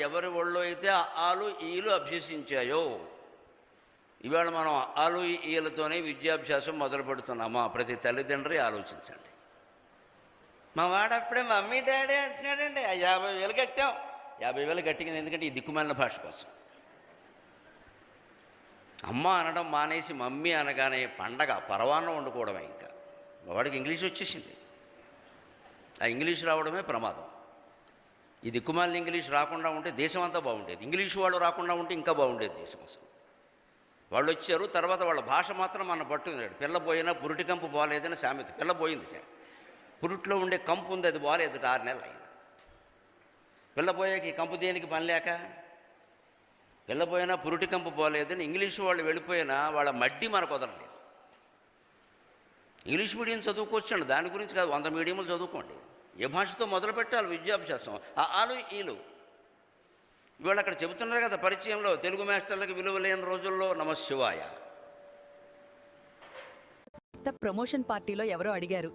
ఎవరి ఒళ్ళో అయితే ఆలు ఈలు అభ్యసించాయో, ఇవాళ మనం ఆలు ఈలతోనే విద్యాభ్యాసం మొదలు పెడుతున్నామా? ప్రతి తల్లిదండ్రి ఆలోచించండి. మా వాడప్పుడే మమ్మీ డాడీ అంటున్నాడండి, 50,000 కట్టాం. 50,000 కట్టింది ఎందుకంటే ఈ దిక్కుమాలిన భాష కోసం. అమ్మ అనడం మానేసి మమ్మీ అనగానే పండగ పరవాన్నం వండుకోవడమే. ఇంకా వాడికి ఇంగ్లీష్ వచ్చేసింది. ఆ ఇంగ్లీష్ రావడమే ప్రమాదం. ఈ దిక్కుమాలిన ఇంగ్లీష్ రాకుండా ఉంటే దేశం అంతా బాగుండేది. ఇంగ్లీష్ వాళ్ళు రాకుండా ఉంటే ఇంకా బాగుండేది దేశం. అసలు వాళ్ళు వచ్చారు, తర్వాత వాళ్ళ భాష మాత్రం మన పట్టుకున్నాడు. పిల్ల పోయినా పురిటి కంపు పోలేదని సామెత. పిల్ల పోయిందిట, పురిట్లో ఉండే కంపు ఉంది, అది పోలేదుట 6 నెలలు అయినా. పిల్ల పోయాక ఈ కంపు దేనికి పని లేక, పిల్లపోయినా పురిటి కంపు పోలేదని ఇంగ్లీషు వాళ్ళు వెళ్ళిపోయినా వాళ్ళ మడ్డి మనకు వదలలేదు. ఇంగ్లీష్ మీడియం చదువుకోవచ్చండి, దాని గురించి కాదు, 100 మీడియంలు చదువుకోండి. ఏ భాషతో మొదలు పెట్టాలి విద్యాభ్యాసం? ఆలు ఈలు. ఇవాళ అక్కడ చెబుతున్నారు కదా పరిచయంలో, తెలుగు మాస్టర్లకు విలువ లేని రోజుల్లో నమశివాయ. ప్రమోషన్ పార్టీలో ఎవరో అడిగారు,